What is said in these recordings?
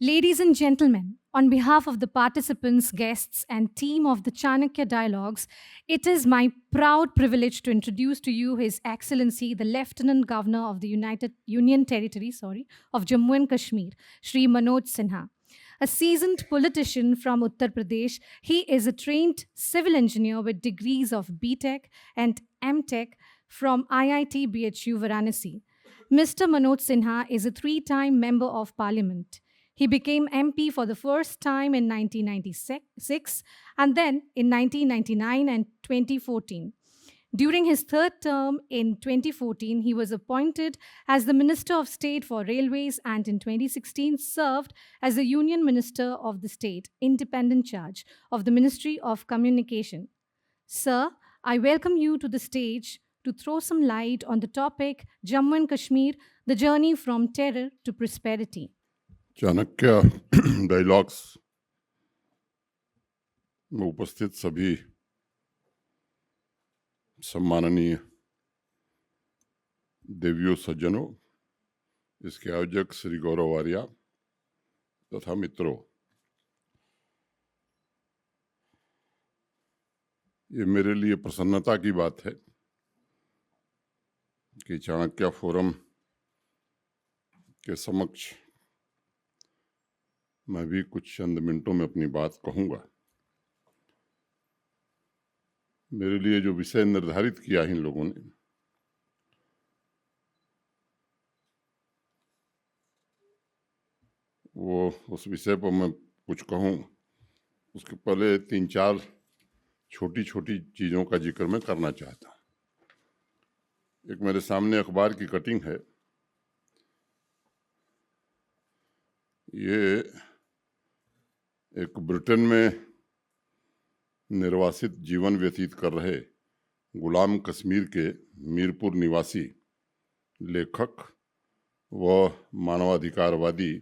Ladies and gentlemen, on behalf of the participants, guests, and team of the Chanakya Dialogues, it is my proud privilege to introduce to you His Excellency, the Lieutenant Governor of the United Union Territory, of Jammu and Kashmir, Shri Manoj Sinha. A seasoned politician from Uttar Pradesh, he is a trained civil engineer with degrees of BTech and MTech from IIT BHU Varanasi. Mr. Manoj Sinha is a three-time member of parliament. He became MP for the first time in 1996 and then in 1999 and 2014. During his third term in 2014, he was appointed as the Minister of State for Railways and in 2016 served as the Union Minister of the State, independent charge of the Ministry of Communication. Sir, I welcome you to the stage to throw some light on the topic Jammu and Kashmir, the journey from terror to prosperity. Chanakya dialogues में उपस्थित सभी सम्माननीय देवियों सज्जनों, इसके आयोजक श्री गौरव आर्या तथा मित्रों, ये मेरे लिए प्रसन्नता की बात है कि चाणक्य फोरम के समक्ष मैं भी कुछ चंद मिनटों में अपनी बात कहूंगा। मेरे लिए जो विषय निर्धारित किया है इन लोगों ने, वो उस विषय पर मैं कुछ कहूं, उसके पहले तीन चार छोटी छोटी चीज़ों का जिक्र मैं करना चाहता हूं। एक मेरे सामने अखबार की कटिंग है। ये एक ब्रिटेन में निर्वासित जीवन व्यतीत कर रहे गुलाम कश्मीर के मीरपुर निवासी लेखक व मानवाधिकारवादी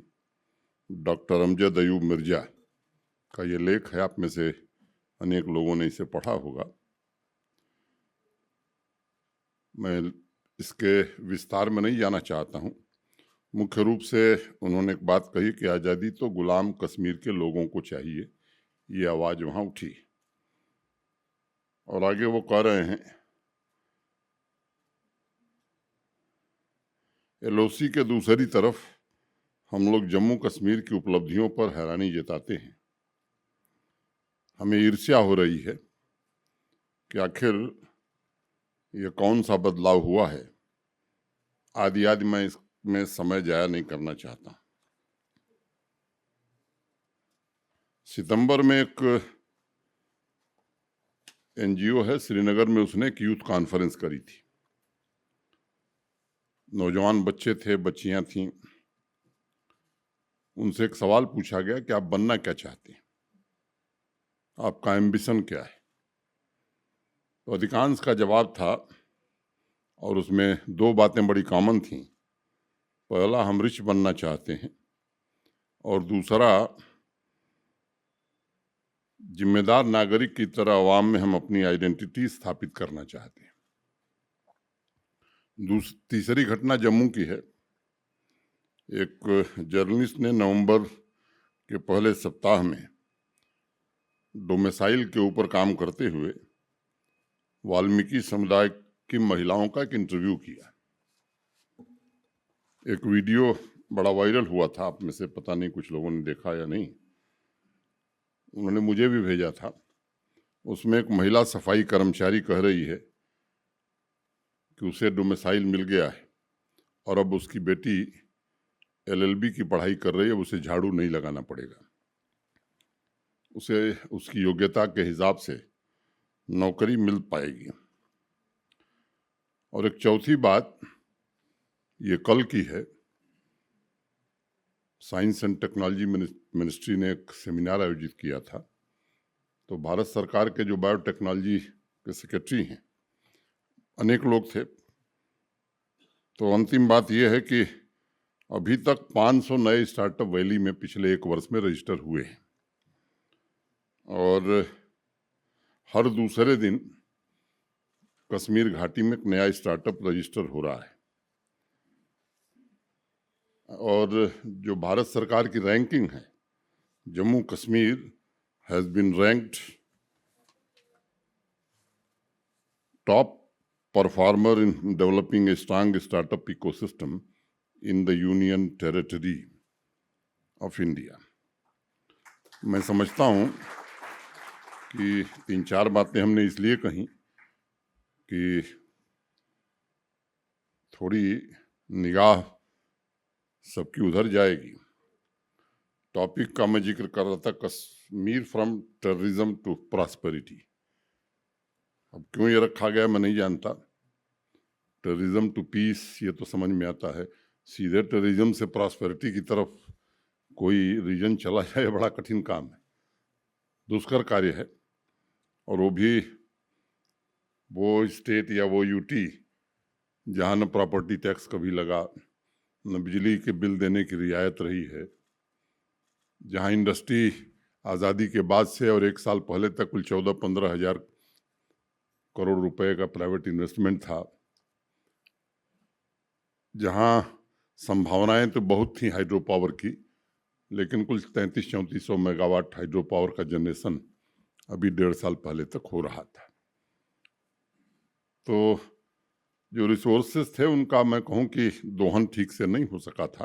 डॉक्टर अमजद अयूब मिर्जा का ये लेख है। आप में से अनेक लोगों ने इसे पढ़ा होगा। मैं इसके विस्तार में नहीं जाना चाहता हूँ। मुख्य रूप से उन्होंने एक बात कही कि आज़ादी तो गुलाम कश्मीर के लोगों को चाहिए, ये आवाज़ वहाँ उठी। और आगे वो कह रहे हैं, एलओसी के दूसरी तरफ हम लोग जम्मू कश्मीर की उपलब्धियों पर हैरानी जताते हैं। हमें ईर्ष्या हो रही है कि आखिर ये कौन सा बदलाव हुआ है। आदि मैं इसमें समय जाया नहीं करना चाहता। सितंबर में एक एनजीओ है श्रीनगर में, उसने एक यूथ कॉन्फ्रेंस करी थी। नौजवान बच्चे थे, बच्चियां थीं। उनसे एक सवाल पूछा गया कि आप बनना क्या चाहते हैं, आपका एम्बिशन क्या है। तो अधिकांश का जवाब था, और उसमें दो बातें बड़ी कॉमन थीं। पहला, हम रिच बनना चाहते हैं, और दूसरा, जिम्मेदार नागरिक की तरह अवाम में हम अपनी आइडेंटिटी स्थापित करना चाहते हैं। तीसरी घटना जम्मू की है। एक जर्नलिस्ट ने नवंबर के पहले सप्ताह में डोमिसाइल के ऊपर काम करते हुए वाल्मीकि समुदाय की महिलाओं का एक इंटरव्यू किया। एक वीडियो बड़ा वायरल हुआ था, आप में से पता नहीं कुछ लोगों ने देखा या नहीं। उन्होंने मुझे भी भेजा था। उसमें एक महिला सफाई कर्मचारी कह रही है कि उसे डोमिसाइल मिल गया है और अब उसकी बेटी एलएलबी की पढ़ाई कर रही है, उसे झाड़ू नहीं लगाना पड़ेगा, उसे उसकी योग्यता के हिसाब से नौकरी मिल पाएगी। और एक चौथी बात, ये कल की है। साइंस एंड टेक्नोलॉजी मिनिस्ट्री ने एक सेमिनार आयोजित किया था। तो भारत सरकार के जो बायोटेक्नोलॉजी के सेक्रेटरी हैं, अनेक लोग थे। तो अंतिम बात यह है कि अभी तक 500 नए स्टार्टअप वैली में पिछले एक वर्ष में रजिस्टर हुए हैं, और हर दूसरे दिन कश्मीर घाटी में एक नया स्टार्टअप रजिस्टर हो रहा है। और जो भारत सरकार की रैंकिंग है, Jammu Kashmir has been ranked top performer in developing a strong startup ecosystem in the union territory of India. मैं समझता हूँ कि 3-4 बातें हमने इसलिए कहीं कि थोड़ी निगाह सबकी उधर जाएगी। टॉपिक का मैं जिक्र कर रहा था, Kashmir from terrorism to prosperity. अब क्यों ये रखा गया मैं नहीं जानता। टेररिज्म टू पीस ये तो समझ में आता है, सीधे टेररिज्म से प्रॉस्पेरिटी की तरफ कोई रीजन चला जाए बड़ा कठिन काम है, दुष्कर कार्य है। और वो भी वो स्टेट या वो यूटी जहाँ न प्रॉपर्टी टैक्स कभी लगा, न बिजली के बिल देने की रियायत रही है, जहाँ इंडस्ट्री आज़ादी के बाद से और 1 साल पहले तक कुल 14-15 हज़ार करोड़ रुपए का प्राइवेट इन्वेस्टमेंट था, जहाँ संभावनाएं तो बहुत थी हाइड्रो पावर की, लेकिन कुल 3300-3400 मेगावाट हाइड्रो पावर का जनरेशन अभी 1.5 साल पहले तक हो रहा था। तो जो रिसोर्सेस थे उनका मैं कहूँ कि दोहन ठीक से नहीं हो सका था।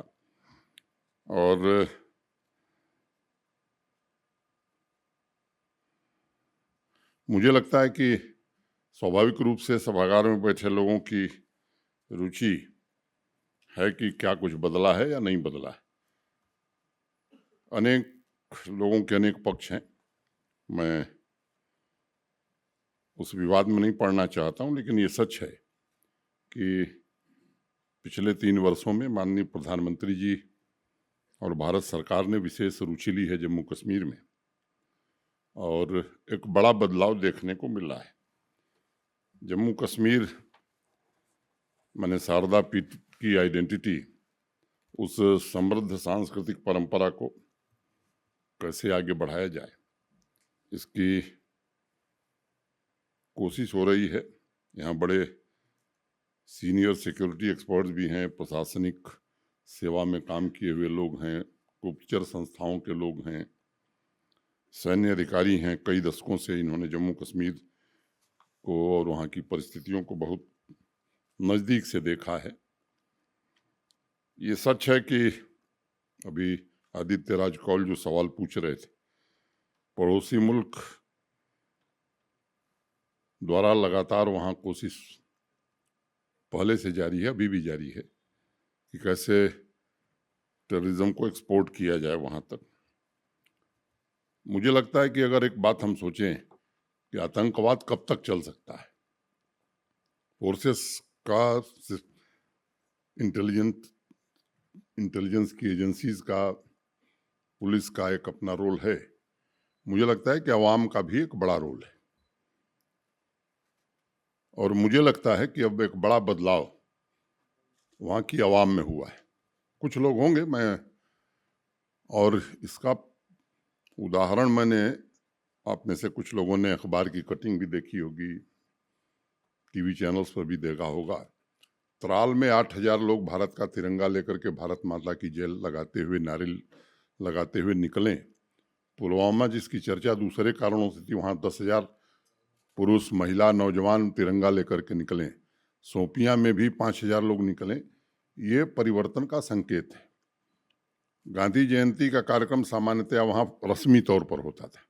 और मुझे लगता है कि स्वाभाविक रूप से सभागार में बैठे लोगों की रुचि है कि क्या कुछ बदला है या नहीं बदला है। अनेक लोगों के अनेक पक्ष हैं, मैं उस विवाद में नहीं पड़ना चाहता हूं, लेकिन ये सच है कि पिछले 3 वर्षों में माननीय प्रधानमंत्री जी और भारत सरकार ने विशेष रुचि ली है जम्मू कश्मीर में, और एक बड़ा बदलाव देखने को मिल रहा है। जम्मू कश्मीर माने शारदा पीठ की आइडेंटिटी, उस समृद्ध सांस्कृतिक परंपरा को कैसे आगे बढ़ाया जाए, इसकी कोशिश हो रही है। यहाँ बड़े सीनियर सिक्योरिटी एक्सपर्ट्स भी हैं, प्रशासनिक सेवा में काम किए हुए लोग हैं, गुप्तचर संस्थाओं के लोग हैं, सैन्य अधिकारी हैं। कई दशकों से इन्होंने जम्मू कश्मीर को और वहाँ की परिस्थितियों को बहुत नज़दीक से देखा है। ये सच है कि अभी आदित्य राज कौल जो सवाल पूछ रहे थे, पड़ोसी मुल्क द्वारा लगातार वहाँ कोशिश पहले से जारी है, अभी भी जारी है कि कैसे टेररिज्म को एक्सपोर्ट किया जाए वहाँ तक। मुझे लगता है कि अगर एक बात हम सोचें कि आतंकवाद कब तक चल सकता है, फोर्सेस का, इंटेलिजेंस की एजेंसीज का, पुलिस का एक अपना रोल है। मुझे लगता है कि अवाम का भी एक बड़ा रोल है, और मुझे लगता है कि अब एक बड़ा बदलाव वहाँ की अवाम में हुआ है। कुछ लोग होंगे, मैं और इसका उदाहरण मैंने, आप में से कुछ लोगों ने अखबार की कटिंग भी देखी होगी, टीवी चैनल्स पर भी देखा होगा। त्राल में 8,000 लोग भारत का तिरंगा लेकर के भारत माता की जय लगाते हुए, नारे लगाते हुए निकले। पुलवामा जिसकी चर्चा दूसरे कारणों से थी, वहाँ 10,000 पुरुष, महिला, नौजवान तिरंगा लेकर के निकले। सोपियां में भी 5,000 लोग निकले। ये परिवर्तन का संकेत है। गांधी जयंती का कार्यक्रम सामान्यतया वहाँ रस्मी तौर पर होता था।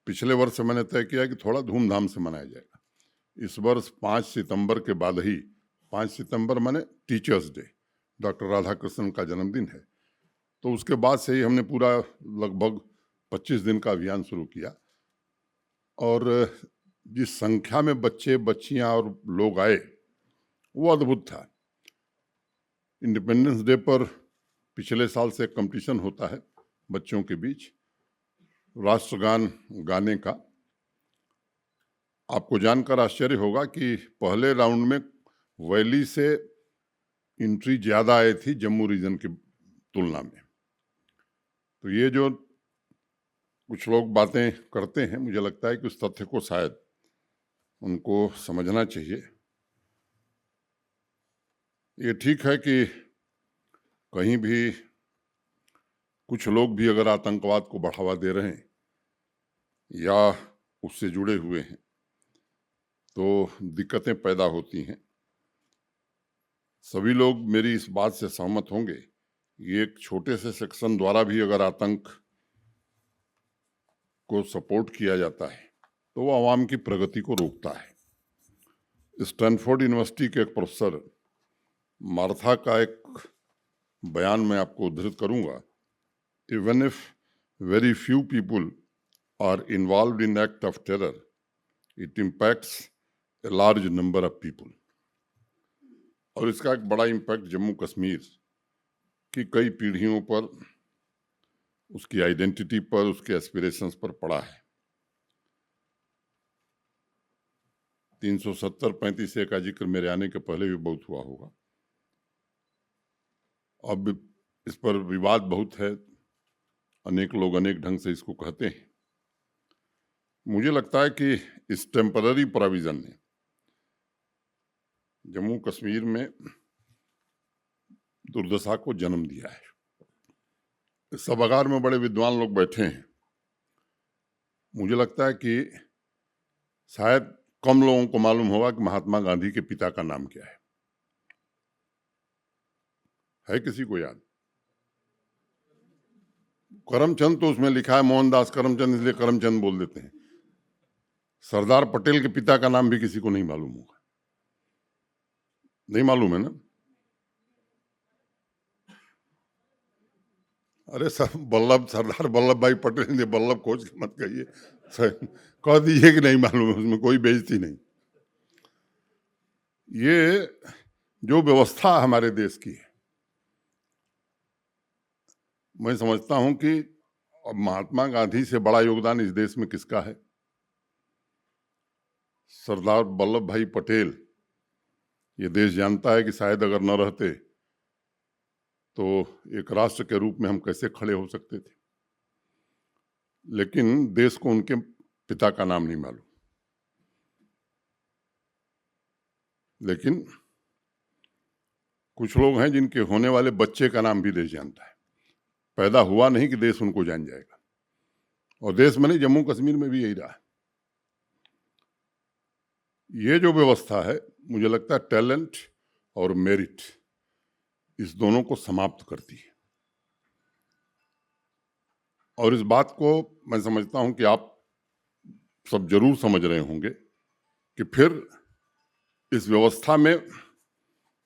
पिछले वर्ष मैंने तय किया कि थोड़ा धूमधाम से मनाया जाएगा। इस वर्ष 5 सितंबर के बाद ही, 5 सितंबर माने टीचर्स डे, डॉक्टर राधाकृष्णन का जन्मदिन है, तो उसके बाद से ही हमने पूरा लगभग 25 दिन का अभियान शुरू किया। और जिस संख्या में बच्चे, बच्चियां और लोग आए वो अद्भुत था। इंडिपेंडेंस डे पर पिछले साल से कंपटीशन होता है बच्चों के बीच राष्ट्रगान गाने का। आपको जानकर आश्चर्य होगा कि पहले राउंड में वैली से एंट्री ज़्यादा आई थी जम्मू रीजन की तुलना में। तो ये जो कुछ लोग बातें करते हैं, मुझे लगता है कि उस तथ्य को शायद उनको समझना चाहिए। ये ठीक है कि कहीं भी कुछ लोग भी अगर आतंकवाद को बढ़ावा दे रहे हैं या उससे जुड़े हुए हैं तो दिक्कतें पैदा होती हैं। सभी लोग मेरी इस बात से सहमत होंगे, ये एक छोटे से सेक्शन द्वारा भी अगर आतंक को सपोर्ट किया जाता है तो वो आवाम की प्रगति को रोकता है। स्टैनफोर्ड यूनिवर्सिटी के एक प्रोफेसर मार्था का एक बयान मैं आपको उद्धृत करूंगा। Even if very few people are involved in act of terror, it impacts a large number of people. और इसका एक बड़ा इम्पैक्ट जम्मू कश्मीर की कई पीढ़ियों पर, उसकी आइडेंटिटी पर, उसके एस्पिरेशंस पर पड़ा है। 370-35 का जिक्र मेरे आने के पहले भी बहुत हुआ होगा। अब इस पर विवाद बहुत है, अनेक लोग अनेक ढंग से इसको कहते हैं। मुझे लगता है कि इस टेम्पररी प्रोविजन ने जम्मू कश्मीर में दुर्दशा को जन्म दिया है। इस सभागार में बड़े विद्वान लोग बैठे हैं। मुझे लगता है कि शायद कम लोगों को मालूम होगा कि महात्मा गांधी के पिता का नाम क्या है किसी को याद? करमचंद तो उसमें लिखा है मोहनदास करमचंद, इसलिए करमचंद बोल देते हैं। सरदार पटेल के पिता का नाम भी किसी को नहीं मालूम होगा। नहीं मालूम है ना? अरे सर, सरदार वल्लभ भाई पटेल ने वल्लभ खोज के मत कहिए, कह दीजिए कि नहीं मालूम है, उसमें कोई बेइज्जती नहीं। ये जो व्यवस्था हमारे देश की है, मैं समझता हूं कि अब महात्मा गांधी से बड़ा योगदान इस देश में किसका है? सरदार वल्लभ भाई पटेल। ये देश जानता है कि शायद अगर न रहते तो एक राष्ट्र के रूप में हम कैसे खड़े हो सकते थे, लेकिन देश को उनके पिता का नाम नहीं मालूम। लेकिन कुछ लोग हैं जिनके होने वाले बच्चे का नाम भी देश जानता है। पैदा हुआ नहीं कि देश उनको जान जाएगा, और देश में नहीं, जम्मू कश्मीर में भी यही रहा। ये जो व्यवस्था है, मुझे लगता है टैलेंट और मेरिट इस दोनों को समाप्त करती है। और इस बात को मैं समझता हूं कि आप सब जरूर समझ रहे होंगे कि फिर इस व्यवस्था में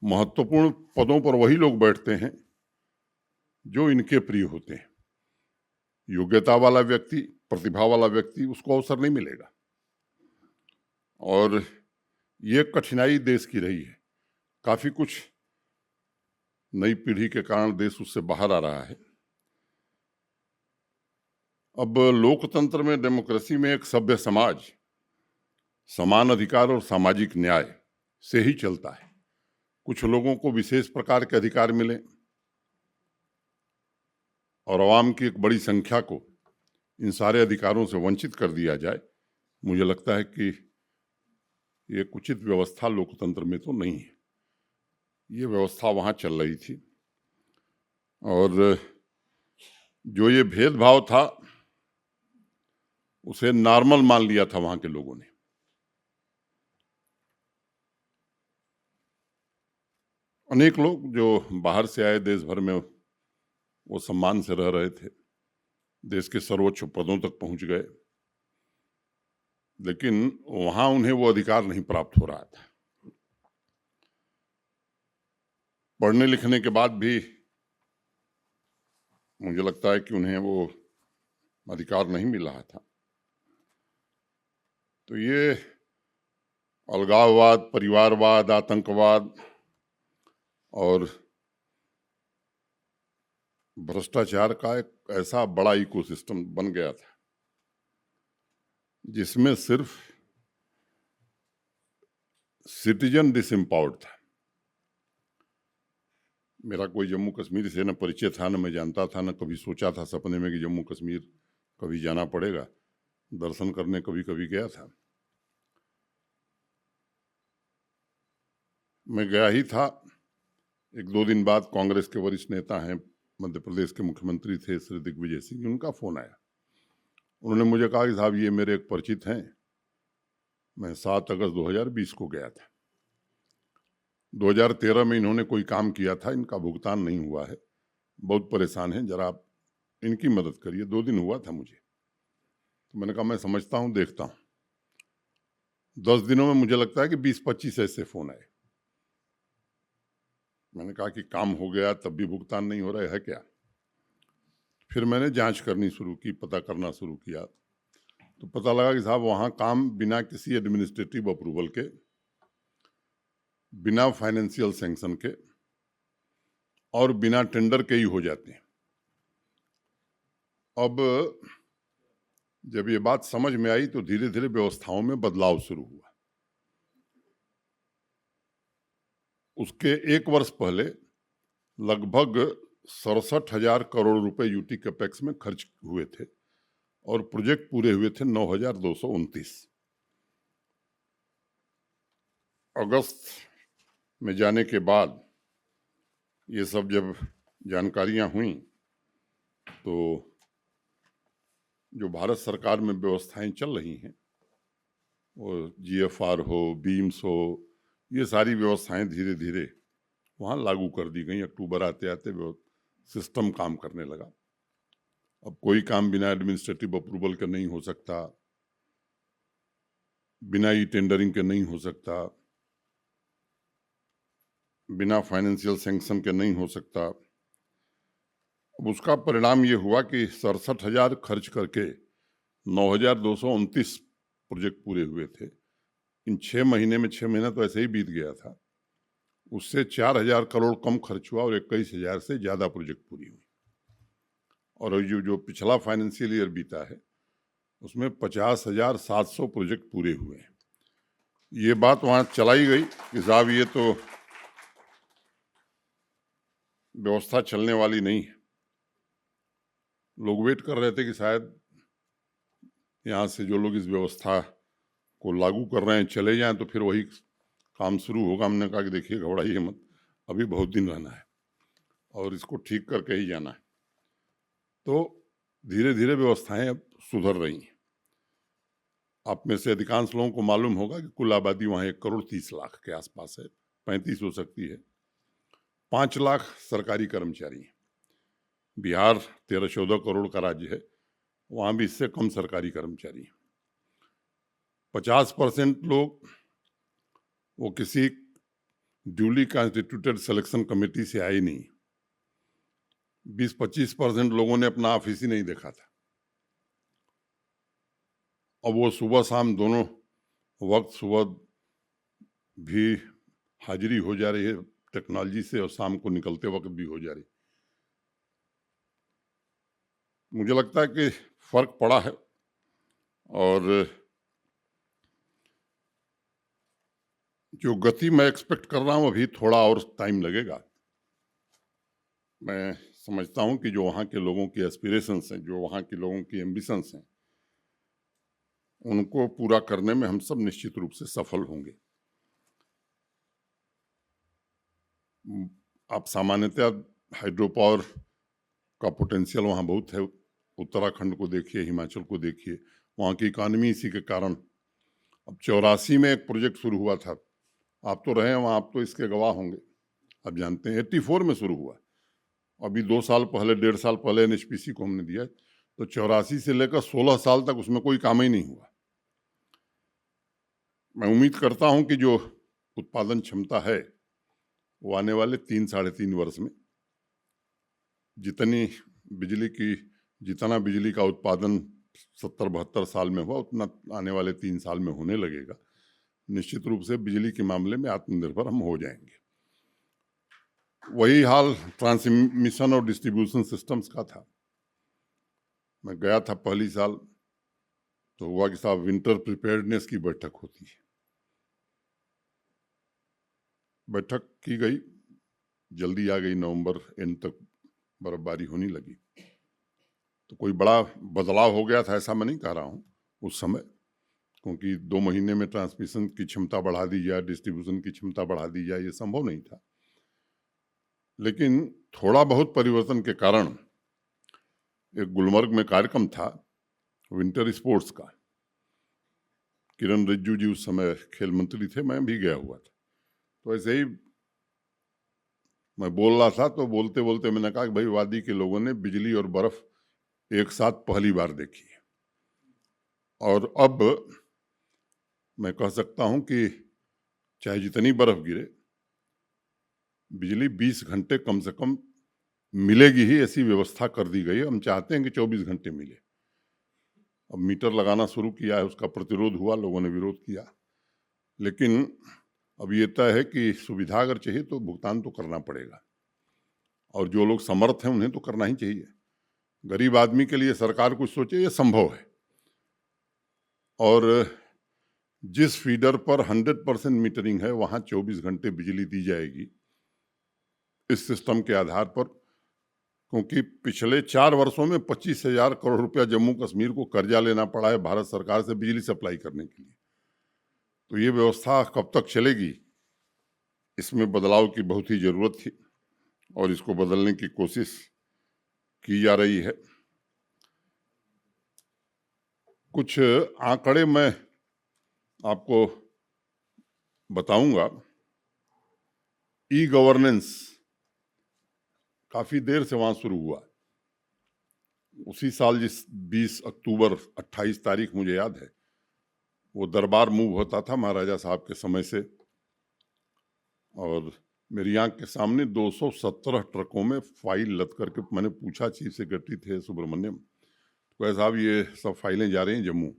महत्वपूर्ण पदों पर वही लोग बैठते हैं जो इनके प्रिय होते हैं। योग्यता वाला व्यक्ति, प्रतिभा वाला व्यक्ति, उसको अवसर नहीं मिलेगा। और ये कठिनाई देश की रही है। काफी कुछ नई पीढ़ी के कारण देश उससे बाहर आ रहा है। अब लोकतंत्र में, डेमोक्रेसी में एक सभ्य समाज समान अधिकार और सामाजिक न्याय से ही चलता है। कुछ लोगों को विशेष प्रकार के अधिकार मिले और आवाम की एक बड़ी संख्या को इन सारे अधिकारों से वंचित कर दिया जाए, मुझे लगता है कि ये उचित व्यवस्था लोकतंत्र में तो नहीं है। ये व्यवस्था वहां चल रही थी, और जो ये भेदभाव था उसे नॉर्मल मान लिया था वहां के लोगों ने। अनेक लोग जो बाहर से आए देश भर में, वो सम्मान से रह रहे थे, देश के सर्वोच्च पदों तक पहुंच गए, लेकिन वहां उन्हें वो अधिकार नहीं प्राप्त हो रहा था। पढ़ने लिखने के बाद भी मुझे लगता है कि उन्हें वो अधिकार नहीं मिल रहा था। तो ये अलगाववाद, परिवारवाद, आतंकवाद और भ्रष्टाचार का एक ऐसा बड़ा इकोसिस्टम बन गया था जिसमें सिर्फ सिटीजन डिसएम्पावर्ड था। मेरा कोई जम्मू कश्मीर से न परिचय था, न मैं जानता था, न कभी सोचा था सपने में कि जम्मू कश्मीर कभी जाना पड़ेगा। दर्शन करने कभी कभी गया था। मैं गया ही था एक दो दिन बाद कांग्रेस के वरिष्ठ नेता हैं, मध्य प्रदेश के मुख्यमंत्री थे श्री दिग्विजय सिंह, उनका फ़ोन आया। उन्होंने मुझे कहा कि साहब ये मेरे एक परिचित हैं, मैं 7 अगस्त 2020 को गया था, 2013 में इन्होंने कोई काम किया था, इनका भुगतान नहीं हुआ है, बहुत परेशान हैं, जरा आप इनकी मदद करिए। 2 दिन हुआ था मुझे, तो मैंने कहा मैं समझता हूँ, देखता हूँ। 10 दिनों में मुझे लगता है कि 20-25 ऐसे फ़ोन आए। मैंने कहा कि काम हो गया तब भी भुगतान नहीं हो रहा है क्या? फिर मैंने जांच करनी शुरू की, पता करना शुरू किया, तो पता लगा कि साहब वहाँ काम बिना किसी एडमिनिस्ट्रेटिव अप्रूवल के, बिना फाइनेंशियल सैंक्शन के और बिना टेंडर के ही हो जाते हैं। अब जब ये बात समझ में आई तो धीरे धीरे व्यवस्थाओं में बदलाव शुरू हुआ। उसके 1 वर्ष पहले लगभग 67,000 करोड़ रुपए यूटी कैपेक्स में खर्च हुए थे और प्रोजेक्ट पूरे हुए थे 9,229। अगस्त में जाने के बाद ये सब जब जानकारियां हुई तो जो भारत सरकार में व्यवस्थाएं चल रही हैं, वो जीएफआर हो, बीम्स हो, ये सारी व्यवस्थाएं धीरे धीरे वहाँ लागू कर दी गई। अक्टूबर आते आते सिस्टम काम करने लगा। अब कोई काम बिना एडमिनिस्ट्रेटिव अप्रूवल के नहीं हो सकता, बिना ई टेंडरिंग के नहीं हो सकता, बिना फाइनेंशियल सैंक्शन के नहीं हो सकता। अब उसका परिणाम ये हुआ कि 67,000 खर्च करके 9,229 प्रोजेक्ट पूरे हुए थे। इन 6 महीने में 6 महीना तो ऐसे ही बीत गया था, उससे 4,000 करोड़ कम खर्च हुआ और 21,000 से ज़्यादा प्रोजेक्ट पूरी हुई। और जो पिछला फाइनेंशियल ईयर बीता है उसमें 50,700 प्रोजेक्ट पूरे हुए हैं। ये बात वहाँ चलाई गई कि साहब ये तो व्यवस्था चलने वाली नहीं है। लोग वेट कर रहे थे कि शायद यहाँ से जो लोग इस व्यवस्था को लागू कर रहे हैं चले जाएं तो फिर वही काम शुरू होगा। हमने कहा कि देखिए घबराइए मत, अभी बहुत दिन रहना है और इसको ठीक करके ही जाना है। तो धीरे धीरे व्यवस्थाएं अब सुधर रही हैं। आप में से अधिकांश लोगों को मालूम होगा कि कुल आबादी वहाँ 1,30,00,000 के आसपास है, 35 हो सकती है। 5 लाख सरकारी कर्मचारी हैं। बिहार 13-14 करोड़ का राज्य है, वहाँ भी इससे कम सरकारी कर्मचारी हैं। 50% लोग वो किसी ड्यूली कॉन्स्टिट्यूटेड सिलेक्शन कमेटी से आए नहीं। 20-25% लोगों ने अपना ऑफिस ही नहीं देखा था। अब वो सुबह शाम दोनों वक्त, सुबह भी हाजिरी हो जा रही है टेक्नोलॉजी से और शाम को निकलते वक्त भी हो जा रही। मुझे लगता है कि फर्क पड़ा है और जो गति मैं एक्सपेक्ट कर रहा हूँ अभी थोड़ा और टाइम लगेगा। मैं समझता हूँ कि जो वहाँ के लोगों की एस्पिरेशंस हैं, जो वहाँ के लोगों की एम्बिशंस हैं, उनको पूरा करने में हम सब निश्चित रूप से सफल होंगे। आप सामान्यतः हाइड्रो पावर का पोटेंशियल वहाँ बहुत है। उत्तराखंड को देखिए, हिमाचल को देखिए, वहाँ की इकानमी इसी के कारण। अब 84 में एक प्रोजेक्ट शुरू हुआ था, आप तो रहे हैं वहाँ, आप तो इसके गवाह होंगे, आप जानते हैं 84 में शुरू हुआ। अभी 2 साल पहले, 1.5 साल पहले एनएचपीसी को हमने दिया, तो 84 से लेकर 16 साल तक उसमें कोई काम ही नहीं हुआ। मैं उम्मीद करता हूँ कि जो उत्पादन क्षमता है वो आने वाले 3-3.5 वर्ष में जितना बिजली का उत्पादन 70-72 साल में हुआ उतना आने वाले 3 साल में होने लगेगा। निश्चित रूप से बिजली के मामले में आत्मनिर्भर हम हो जाएंगे। वही हाल ट्रांसमिशन और डिस्ट्रीब्यूशन सिस्टम्स का था। मैं गया था पहली साल तो हुआ कि साहब विंटर प्रिपेयर्डनेस की बैठक होती है। बैठक की गई, जल्दी आ गई, नवंबर एंड तक बर्फबारी होने लगी, तो कोई बड़ा बदलाव हो गया था ऐसा मैं नहीं कह रहा हूँ उस समय, क्योंकि 2 महीने में ट्रांसमिशन की क्षमता बढ़ा दी जाए, डिस्ट्रीब्यूशन की क्षमता बढ़ा दी जाए, ये संभव नहीं था। लेकिन थोड़ा बहुत परिवर्तन के कारण एक गुलमर्ग में कार्यक्रम था विंटर स्पोर्ट्स का। किरण रिजिजू जी उस समय खेल मंत्री थे, मैं भी गया हुआ था। तो ऐसे ही मैं बोल रहा था, तो बोलते बोलते मैंने कहा कि भाई वादी के लोगों ने बिजली और बर्फ एक साथ पहली बार देखी है, और अब मैं कह सकता हूं कि चाहे जितनी बर्फ गिरे, बिजली 20 घंटे कम से कम मिलेगी ही, ऐसी व्यवस्था कर दी गई है। हम चाहते हैं कि 24 घंटे मिले। अब मीटर लगाना शुरू किया है, उसका प्रतिरोध हुआ, लोगों ने विरोध किया, लेकिन अब ये तय है कि सुविधा अगर चाहिए तो भुगतान तो करना पड़ेगा, और जो लोग समर्थ हैं उन्हें तो करना ही चाहिए। गरीब आदमी के लिए सरकार कुछ सोचे, ये संभव है। और जिस फीडर पर 100% मीटरिंग है वहां 24 घंटे बिजली दी जाएगी इस सिस्टम के आधार पर, क्योंकि पिछले 4 वर्षों में 25,000 करोड़ रुपया जम्मू कश्मीर को कर्जा लेना पड़ा है भारत सरकार से बिजली सप्लाई करने के लिए। तो ये व्यवस्था कब तक चलेगी, इसमें बदलाव की बहुत ही जरूरत थी, और इसको बदलने की कोशिश की जा रही है। कुछ आंकड़े मैं आपको बताऊंगा। ई गवर्नेंस काफी देर से वहां शुरू हुआ, उसी साल जिस 20 अक्टूबर 28 तारीख मुझे याद है, वो दरबार मूव होता था महाराजा साहब के समय से, और मेरी आंख के सामने 217 ट्रकों में फाइल लद करके, मैंने पूछा चीफ सेक्रेटरी थे सुब्रमण्यम, तो कहा साहब ये सब फाइलें जा रही हैं जम्मू।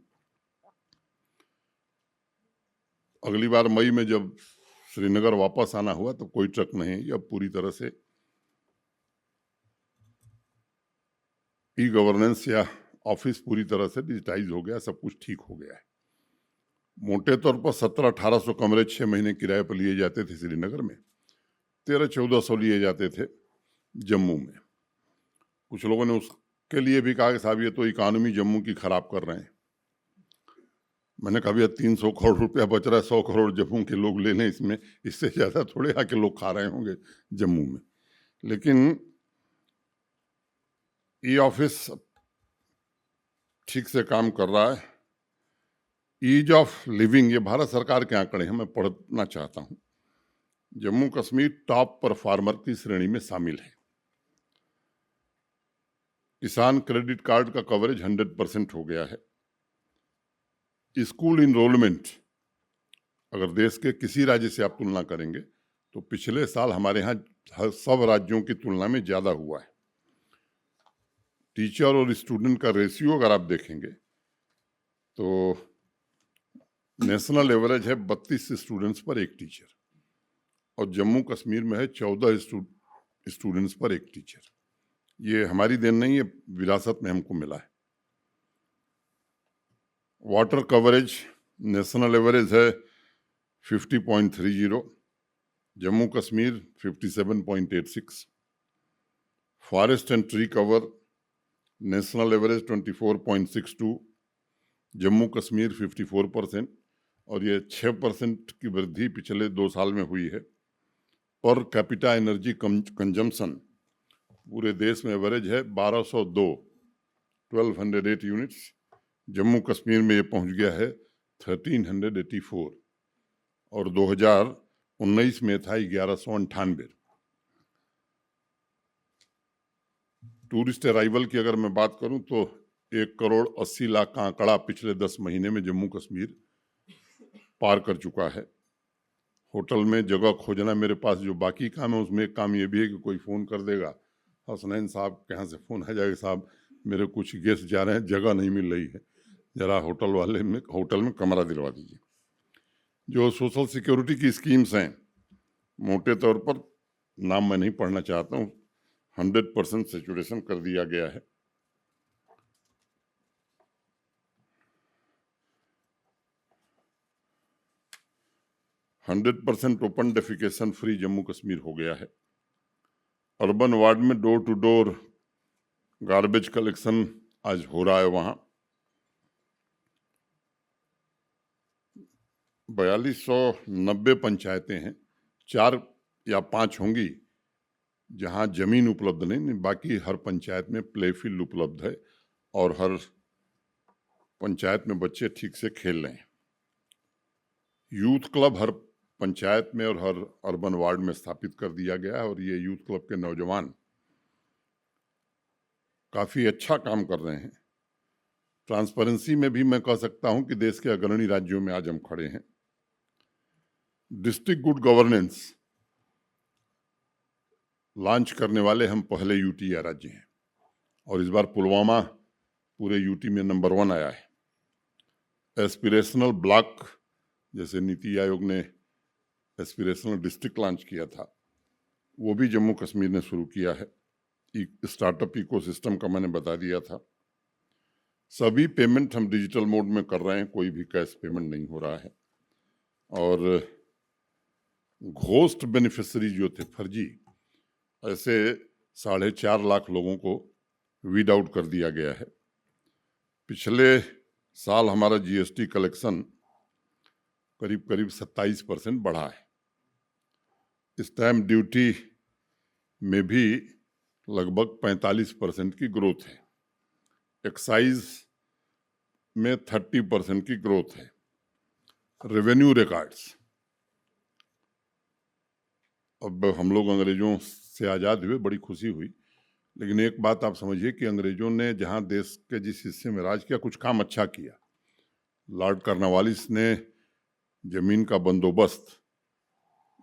अगली बार मई में जब श्रीनगर वापस आना हुआ तो कोई ट्रक नहीं, अब पूरी तरह से ई गवर्नेंस या ऑफिस पूरी तरह से डिजिटाइज हो गया, सब कुछ ठीक हो गया है। मोटे तौर पर 1700-1800 कमरे 6 महीने किराए पर लिए जाते थे श्रीनगर में, 1300-1400 लिए जाते थे जम्मू में। कुछ लोगों ने उसके लिए भी कहा कि साहब ये तो इकानमी जम्मू की खराब कर रहे हैं। मैंने कहा भैया 300 करोड़ रुपया बच रहा है, 100 करोड़ जम्मू के लोग ले लें इसमें, इससे ज़्यादा थोड़े आके लोग खा रहे होंगे जम्मू में। लेकिन ई ऑफिस ठीक से काम कर रहा है। ईज ऑफ लिविंग, ये भारत सरकार के आंकड़े हैं, मैं पढ़ना चाहता हूं। जम्मू कश्मीर टॉप परफॉर्मर की श्रेणी में शामिल है। किसान क्रेडिट कार्ड का कवरेज 100% हो गया है। स्कूल इनरोलमेंट अगर देश के किसी राज्य से आप तुलना करेंगे तो पिछले साल हमारे यहाँ सब राज्यों की तुलना में ज़्यादा हुआ है। टीचर और स्टूडेंट का रेशियो अगर आप देखेंगे तो नेशनल एवरेज है 32 स्टूडेंट्स पर एक टीचर, और जम्मू कश्मीर में है 14 स्टूडेंट्स पर एक टीचर। ये हमारी देन नहीं है, विरासत में हमको मिला है। वाटर कवरेज नेशनल एवरेज है 50.30, Jammu Kashmir 57.86। Forest and tree cover national average 24.62, Jammu Kashmir 54%, और ये 6% की वृद्धि पिछले 2 साल में हुई है। पर कैपिटा एनर्जी कंजम्पशन पूरे देश में एवरेज है 1208 यूनिट्स, जम्मू कश्मीर में ये पहुंच गया है 1384, और 2019 में था 1198। टूरिस्ट अराइवल की अगर मैं बात करूं तो 1,80,00,000 का आंकड़ा पिछले 10 महीने में जम्मू कश्मीर पार कर चुका है। होटल में जगह खोजना मेरे पास जो बाकी काम है उसमें एक काम ये भी है कि कोई फ़ोन कर देगा, हसनैन साहब के यहाँ से फ़ोन आ जाएगा, साहब मेरे कुछ गेस्ट जा रहे हैं, जगह नहीं मिल रही है, ज़रा होटल में कमरा दिलवा दीजिए। जो सोशल सिक्योरिटी की स्कीम्स हैं, मोटे तौर पर नाम मैं नहीं पढ़ना चाहता हूँ, 100% सैचुरेशन कर दिया गया है। %100% open defecation free Jammu Kashmir हो गया है। अर्बन वार्ड में door to door garbage collection आज हो रहा है। वहाँ 4290 पंचायतें हैं, 4 या 5 होंगी जहाँ जमीन उपलब्ध नहीं, बाकी हर पंचायत में प्ले फील्ड उपलब्ध है और हर पंचायत में बच्चे ठीक से खेल रहे हैं। यूथ क्लब हर पंचायत में और हर अर्बन वार्ड में स्थापित कर दिया गया है और ये यूथ क्लब के नौजवान काफ़ी अच्छा काम कर रहे हैं। ट्रांसपेरेंसी में भी मैं कह सकता हूं कि देश के अग्रणी राज्यों में आज हम खड़े हैं। डिस्ट्रिक्ट गुड गवर्नेंस लॉन्च करने वाले हम पहले यूटी राज्य हैं और इस बार पुलवामा पूरे यूटी में नंबर 1 आया है। एस्पिरेशनल ब्लॉक, जैसे नीति आयोग ने एस्पिरेशनल डिस्ट्रिक्ट लॉन्च किया था, वो भी जम्मू कश्मीर ने शुरू किया है। स्टार्टअप इकोसिस्टम का मैंने बता दिया था। सभी पेमेंट हम डिजिटल मोड में कर रहे हैं, कोई भी कैश पेमेंट नहीं हो रहा है। और घोस्ट बेनिफिशरी जो थे फर्जी, ऐसे 4.5 लाख लोगों को वीड आउट कर दिया गया है। पिछले साल हमारा जीएसटी कलेक्शन करीब 27% बढ़ा है। स्टैम्प ड्यूटी में भी लगभग 45% की ग्रोथ है। एक्साइज में 30% की ग्रोथ है। रेवेन्यू रिकॉर्ड्स, अब हम लोग अंग्रेजों से आज़ाद हुए, बड़ी खुशी हुई, लेकिन एक बात आप समझिए कि अंग्रेजों ने जहां देश के जिस हिस्से में राज किया, कुछ काम अच्छा किया। लॉर्ड कॉर्नवालिस ने जमीन का बंदोबस्त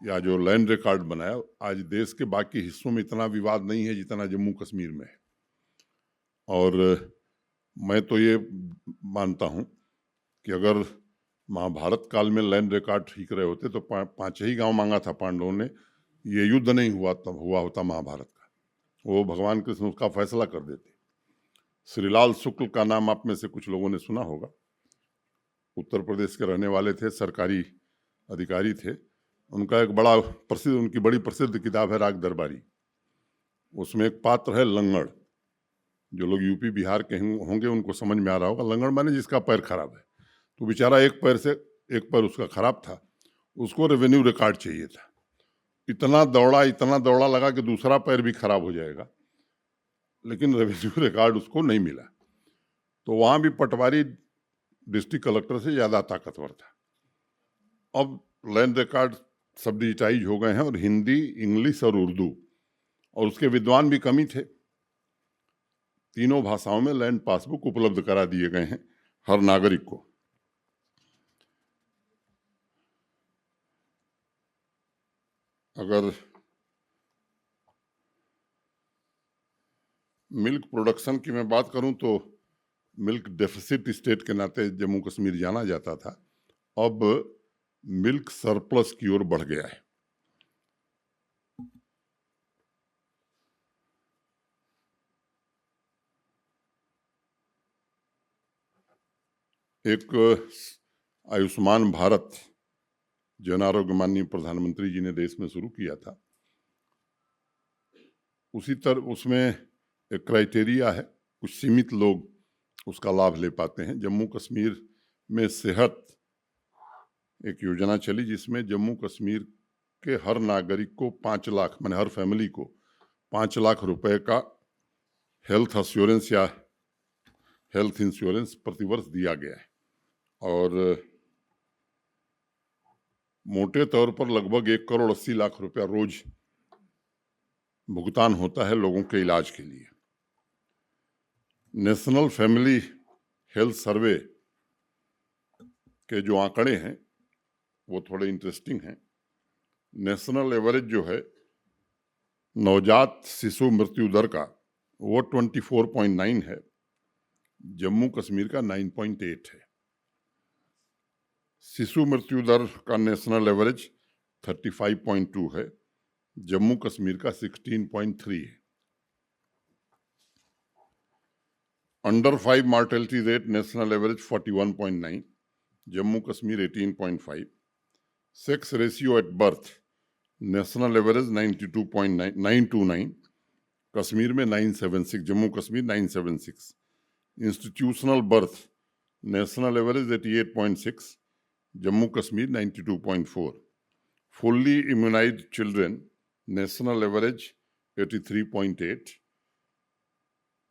या जो लैंड रिकॉर्ड बनाया, आज देश के बाकी हिस्सों में इतना विवाद नहीं है जितना जम्मू कश्मीर में है। और मैं तो ये मानता हूं कि अगर महाभारत काल में लैंड रिकॉर्ड ठीक रहे होते तो 5 ही गांव मांगा था पांडवों ने, ये युद्ध नहीं हुआ होता महाभारत का। वो भगवान कृष्ण उसका फैसला कर देते। श्रीलाल शुक्ल का नाम आप में से कुछ लोगों ने सुना होगा। उत्तर प्रदेश के रहने वाले थे, सरकारी अधिकारी थे। उनका एक उनकी बड़ी प्रसिद्ध किताब है राग दरबारी। उसमें एक पात्र है लंगड़। जो लोग यूपी बिहार के होंगे उनको समझ में आ रहा होगा। लंगड़ माने जिसका पैर खराब है। तो बेचारा एक पैर उसका खराब था, उसको रेवेन्यू रिकॉर्ड चाहिए था। इतना दौड़ा लगा कि दूसरा पैर भी खराब हो जाएगा, लेकिन रेवेन्यू रिकॉर्ड उसको नहीं मिला। तो वहां भी पटवारी डिस्ट्रिक्ट कलेक्टर से ज़्यादा ताकतवर था। अब लैंड रिकॉर्ड सब डिजिटाइज हो गए हैं और हिंदी, इंग्लिश और उर्दू, और उसके विद्वान भी कम ही थे। तीनों भाषाओं में लैंड पासबुक उपलब्ध करा दिए गए हैं हर नागरिक को। अगर मिल्क प्रोडक्शन की मैं बात करूं तो मिल्क डेफिसिट स्टेट के नाते जम्मू कश्मीर जाना जाता था, अब मिल्क सरप्लस की ओर बढ़ गया है। एक आयुष्मान भारत जन आरोग्य माननीय प्रधानमंत्री जी ने देश में शुरू किया था। उसी तरह उसमें एक क्राइटेरिया है, कुछ सीमित लोग उसका लाभ ले पाते हैं। जम्मू कश्मीर में सेहत एक योजना चली जिसमें जम्मू कश्मीर के हर नागरिक को 5 लाख, माने हर फैमिली को 5 लाख रुपए का हेल्थ एश्योरेंस या हेल्थ इंश्योरेंस प्रतिवर्ष दिया गया है। और मोटे तौर पर लगभग 1,80,00,000 रुपया रोज भुगतान होता है लोगों के इलाज के लिए। नेशनल फैमिली हेल्थ सर्वे के जो आंकड़े हैं वो थोड़े इंटरेस्टिंग हैं। नेशनल एवरेज जो है नवजात शिशु मृत्यु दर का वो 24.9 है, जम्मू कश्मीर का 9.8 है। शिशु मृत्यु दर का नेशनल एवरेज 35.2 है, जम्मू कश्मीर का 16.3 है। Under 5 mortality rate national average 41.9, Jammu Kashmir 18.5। Sex ratio at birth national average 929, Kashmir में 976, Jammu Kashmir 976। Institutional birth national average 88.6, Jammu Kashmir 92.4। Fully immunised children national average 83.8,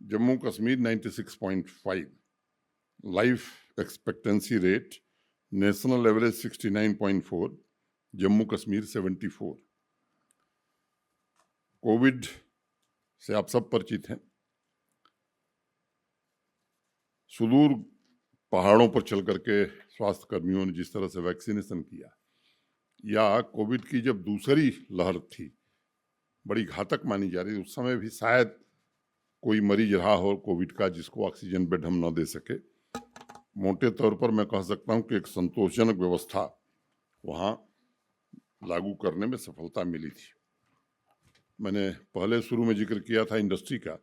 Jammu Kashmir 96.5, life expectancy rate national average 69.4, Jammu Kashmir 74। Covid से आप सब परिचित हैं। सुदूर पहाड़ों पर चल करके स्वास्थ्य कर्मियों ने जिस तरह से वैक्सीनेशन किया, या कोविड की जब दूसरी लहर थी, बड़ी घातक मानी जा रही, उस समय भी शायद कोई मरीज रहा हो कोविड का जिसको ऑक्सीजन बेड हम न दे सके। मोटे तौर पर मैं कह सकता हूं कि एक संतोषजनक व्यवस्था वहाँ लागू करने में सफलता मिली थी। मैंने पहले शुरू में जिक्र किया था इंडस्ट्री का।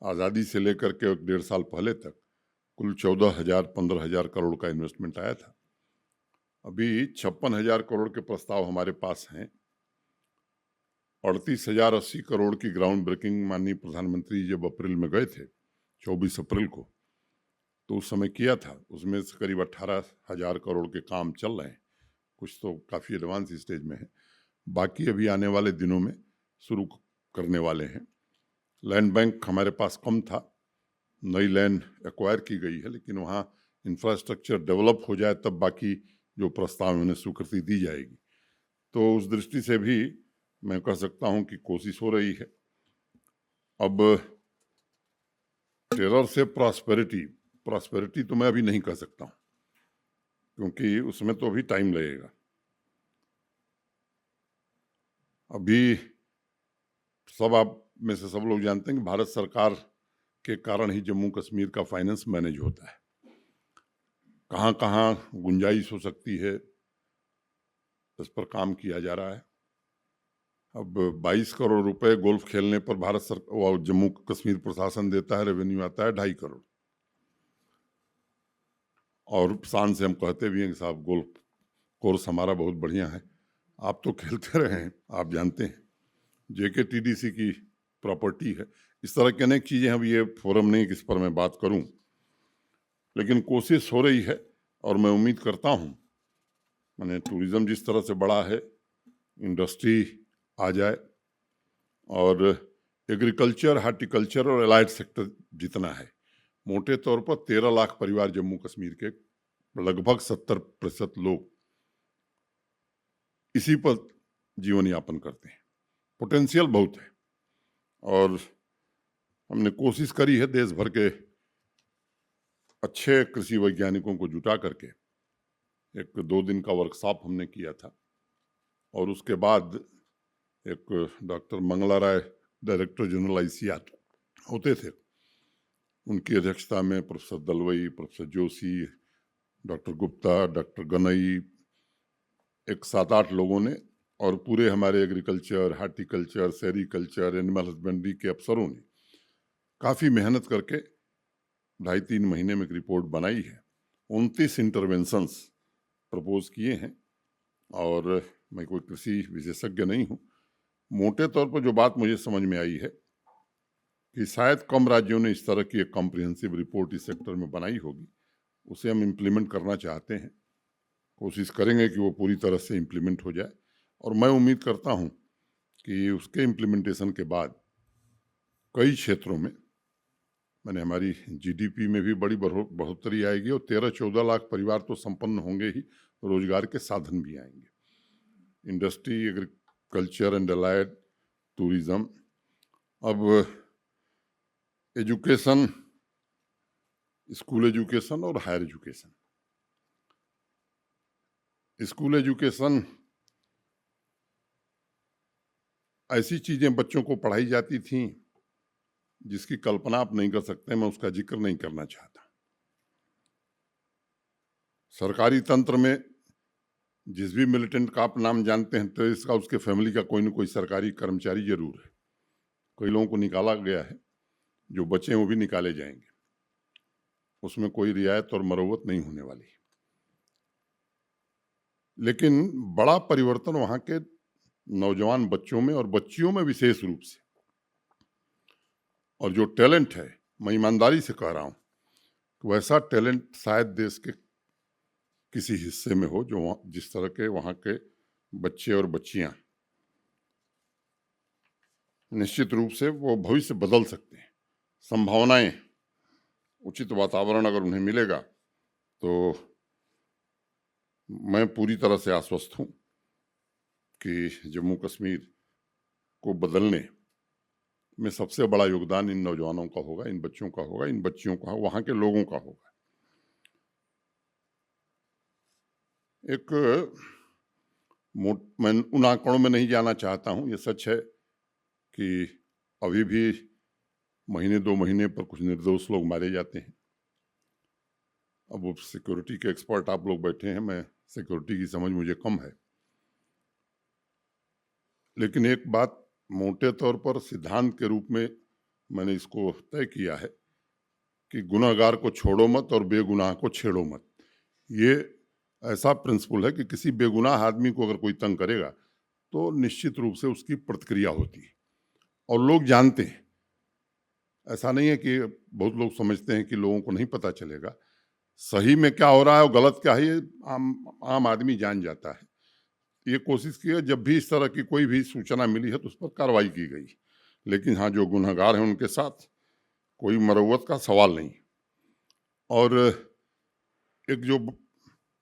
आज़ादी से लेकर के 1.5 साल पहले तक कुल 14,000-15,000 करोड़ का इन्वेस्टमेंट आया था। अभी 56,000 करोड़ के प्रस्ताव हमारे पास हैं। 38,080 करोड़ की ग्राउंड ब्रेकिंग माननीय प्रधानमंत्री जब अप्रैल में गए थे, 24 अप्रैल को, तो उस समय किया था। उसमें से करीब 18,000 करोड़ के काम चल रहे हैं, कुछ तो काफ़ी एडवांस स्टेज में है, बाकी अभी आने वाले दिनों में शुरू करने वाले हैं। लैंड बैंक हमारे पास कम था, नई लैंड एक्वायर की गई है, लेकिन वहाँ इंफ्रास्ट्रक्चर डेवलप हो जाए तब बाकी जो प्रस्ताव है उन्हें स्वीकृति दी जाएगी। तो उस दृष्टि से भी मैं कह सकता हूँ कि कोशिश हो रही है। अब टेरर से प्रॉस्पेरिटी तो मैं अभी नहीं कह सकता हूँ, क्योंकि उसमें तो अभी टाइम लगेगा। अभी आप में से सब लोग जानते हैं कि भारत सरकार के कारण ही जम्मू कश्मीर का फाइनेंस मैनेज होता है। कहाँ कहाँ गुंजाइश हो सकती है, इस पर काम किया जा रहा है। अब 22 करोड़ रुपए गोल्फ खेलने पर भारत सरकार और जम्मू कश्मीर प्रशासन देता है, रेवेन्यू आता है 2.5 करोड़। और शान से हम कहते भी हैं कि साहब गोल्फ कोर्स हमारा बहुत बढ़िया है। आप तो खेलते रहे हैं, आप जानते हैं, JKTDC की प्रॉपर्टी है। इस तरह की अनेक चीज़ें, अब ये फोरम नहीं कि इस पर मैं बात करूं, लेकिन कोशिश हो रही है और मैं उम्मीद करता हूं, मैंने टूरिज़्म जिस तरह से बढ़ा है, इंडस्ट्री आ जाए, और एग्रीकल्चर, हार्टिकल्चर और एलाइड सेक्टर जितना है, मोटे तौर पर 13 लाख परिवार जम्मू कश्मीर के लगभग 70% लोग इसी पर जीवन यापन करते हैं। पोटेंशियल बहुत है और हमने कोशिश करी है देश भर के अच्छे कृषि वैज्ञानिकों को जुटा करके। एक 2 दिन का वर्कशॉप हमने किया था और उसके बाद एक डॉक्टर मंगला राय, डायरेक्टर जनरल ICR होते थे, उनकी अध्यक्षता में professor Dalvi, professor Joshi, doctor Gupta, doctor Ganai, एक 7-8 लोगों ने, और पूरे हमारे agriculture, horticulture, sericulture, animal husbandry के अफसरों ने काफ़ी मेहनत करके 2.5-3 महीने में एक रिपोर्ट बनाई है। 29 इंटरवेंशंस प्रपोज किए हैं, और मैं कोई कृषि विशेषज्ञ नहीं हूँ। मोटे तौर पर जो बात मुझे समझ में आई है कि शायद कम राज्यों ने इस तरह की एक कॉम्प्रिहेंसिव रिपोर्ट इस सेक्टर में बनाई होगी। उसे हम इम्प्लीमेंट करना चाहते हैं, कोशिश करेंगे कि वो पूरी तरह से इम्प्लीमेंट हो जाए, और मैं उम्मीद करता हूँ कि उसके इम्प्लीमेंटेशन के बाद कई क्षेत्रों में, मैंने हमारी GDP में भी बड़ी बढ़ोतरी आएगी, और 13-14 लाख परिवार तो संपन्न होंगे ही, रोजगार के साधन भी आएंगे। Industry, agriculture and allied, tourism. अब एजुकेशन, स्कूल एजुकेशन और हायर एजुकेशन। स्कूल एजुकेशन ऐसी चीज़ें बच्चों को पढ़ाई जाती थीं जिसकी कल्पना आप नहीं कर सकते, मैं उसका जिक्र नहीं करना चाहता। सरकारी तंत्र में जिस भी मिलिटेंट का आप नाम जानते हैं, तो इसका उसके फैमिली का कोई ना कोई सरकारी कर्मचारी जरूर है। कई लोगों को निकाला गया है, जो बचे वो भी निकाले जाएंगे, उसमें कोई रियायत और मरम्मत नहीं होने वाली। लेकिन बड़ा परिवर्तन वहाँ के नौजवान बच्चों में और बच्चियों में विशेष रूप से, और जो टैलेंट है, मैं ईमानदारी से कह रहा हूँ, वैसा टैलेंट शायद देश के किसी हिस्से में हो, जो जिस तरह के वहाँ के बच्चे और बच्चियाँ निश्चित रूप से वो भविष्य बदल सकते हैं। संभावनाएं, उचित वातावरण अगर उन्हें मिलेगा तो मैं पूरी तरह से आश्वस्त हूँ कि जम्मू कश्मीर को बदलने में सबसे बड़ा योगदान इन नौजवानों का होगा, इन बच्चों का होगा, इन बच्चियों का, वहाँ के लोगों का होगा। मैं उन आंकड़ों में नहीं जाना चाहता हूँ। ये सच है कि अभी भी महीने 2 महीने पर कुछ निर्दोष लोग मारे जाते हैं। अब वो सिक्योरिटी के एक्सपर्ट आप लोग बैठे हैं, मैं सिक्योरिटी की समझ मुझे कम है, लेकिन एक बात मोटे तौर पर सिद्धांत के रूप में मैंने इसको तय किया है कि गुनहगार को छोड़ो मत और बेगुनाह को छेड़ो मत। ये ऐसा प्रिंसिपल है कि किसी बेगुनाह आदमी को अगर कोई तंग करेगा तो निश्चित रूप से उसकी प्रतिक्रिया होती है और लोग जानते हैं। ऐसा नहीं है कि बहुत लोग समझते हैं कि लोगों को नहीं पता चलेगा। सही में क्या हो रहा है और गलत क्या है ये आम आदमी जान जाता है। ये कोशिश की है, जब भी इस तरह की कोई भी सूचना मिली है तो उस पर कार्रवाई की गई, लेकिन हाँ, जो गुनहगार हैं उनके साथ कोई मरम्मत का सवाल नहीं। और एक जो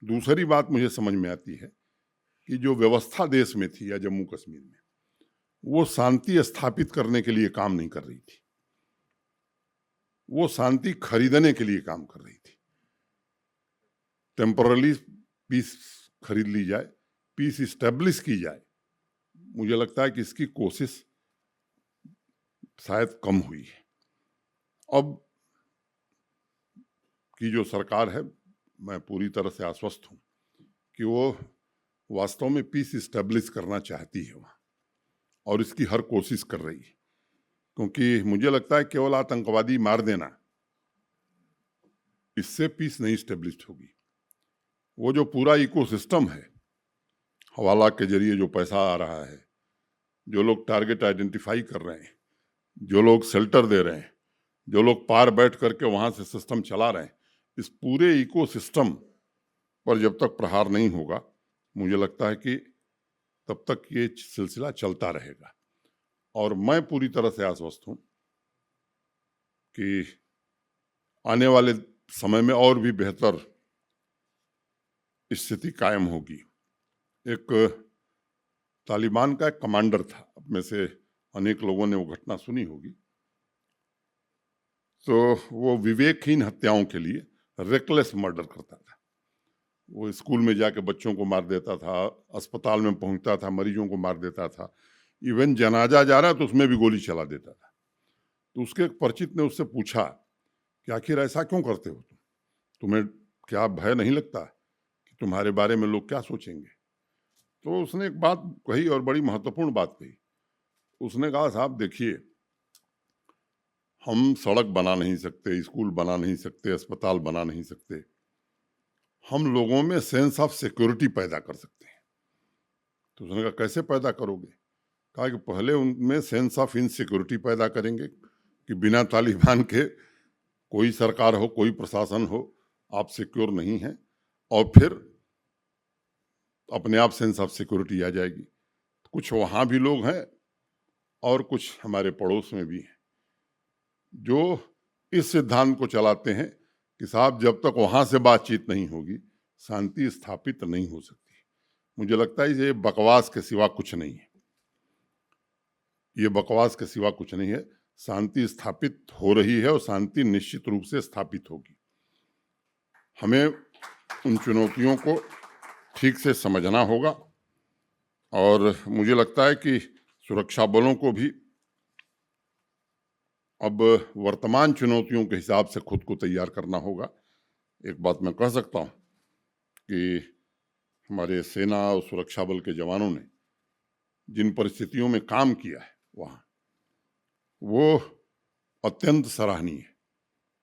दूसरी बात मुझे समझ में आती है कि जो व्यवस्था देश में थी या जम्मू कश्मीर में, वो शांति स्थापित करने के लिए काम नहीं कर रही थी, वो शांति खरीदने के लिए काम कर रही थी। टेम्पररी पीस खरीद ली जाए, पीस इस्टेब्लिश की जाए। मुझे लगता है कि इसकी कोशिश शायद कम हुई है। अब की जो सरकार है, मैं पूरी तरह से आश्वस्त हूँ कि वो वास्तव में पीस इस्टेब्लिश करना चाहती है वहाँ, और इसकी हर कोशिश कर रही है, क्योंकि मुझे लगता है केवल आतंकवादी मार देना, इससे पीस नहीं इस्टेब्लिश होगी। वो जो पूरा इकोसिस्टम है, हवाला के जरिए जो पैसा आ रहा है, जो लोग टारगेट आइडेंटिफाई कर रहे हैं, जो लोग शेल्टर दे रहे हैं, जो लोग पार बैठ करके वहाँ से सिस्टम चला रहे हैं, इस पूरे इकोसिस्टम पर जब तक प्रहार नहीं होगा, मुझे लगता है कि तब तक ये सिलसिला चलता रहेगा। और मैं पूरी तरह से आश्वस्त हूँ कि आने वाले समय में और भी बेहतर स्थिति कायम होगी। एक तालिबान का एक कमांडर था, अब में से अनेक लोगों ने वो घटना सुनी होगी। तो वो विवेकहीन हत्याओं के लिए रेकलेस मर्डर करता था। वो स्कूल में जाके बच्चों को मार देता था, अस्पताल में पहुंचता था, मरीजों को मार देता था, इवन जनाजा जा रहा है तो उसमें भी गोली चला देता था। तो उसके एक परिचित ने उससे पूछा कि आखिर ऐसा क्यों करते हो तुम्हें क्या भय नहीं लगता कि तुम्हारे बारे में लोग क्या सोचेंगे? तो उसने एक बात कही और बड़ी महत्वपूर्ण बात कही। उसने कहा, साहब देखिए, हम सड़क बना नहीं सकते, स्कूल बना नहीं सकते, अस्पताल बना नहीं सकते, हम लोगों में सेंस ऑफ सिक्योरिटी पैदा कर सकते हैं। तो उसने कहा, कैसे पैदा करोगे? कहा कि पहले उनमें सेंस ऑफ इनसिक्योरिटी पैदा करेंगे कि बिना तालिबान के कोई सरकार हो, कोई प्रशासन हो, आप सिक्योर नहीं हैं, और फिर अपने आप सेंस ऑफ सिक्योरिटी आ जाएगी। कुछ वहाँ भी लोग हैं और कुछ हमारे पड़ोस में भी हैं जो इस सिद्धांत को चलाते हैं कि साहब जब तक वहाँ से बातचीत नहीं होगी, शांति स्थापित नहीं हो सकती। मुझे लगता है ये बकवास के सिवा कुछ नहीं है, ये बकवास के सिवा कुछ नहीं है। शांति स्थापित हो रही है और शांति निश्चित रूप से स्थापित होगी। हमें उन चुनौतियों को ठीक से समझना होगा, और मुझे लगता है कि सुरक्षा बलों को भी अब वर्तमान चुनौतियों के हिसाब से खुद को तैयार करना होगा। एक बात मैं कह सकता हूँ कि हमारे सेना और सुरक्षा बल के जवानों ने जिन परिस्थितियों में काम किया है वहाँ, वो अत्यंत सराहनीय है।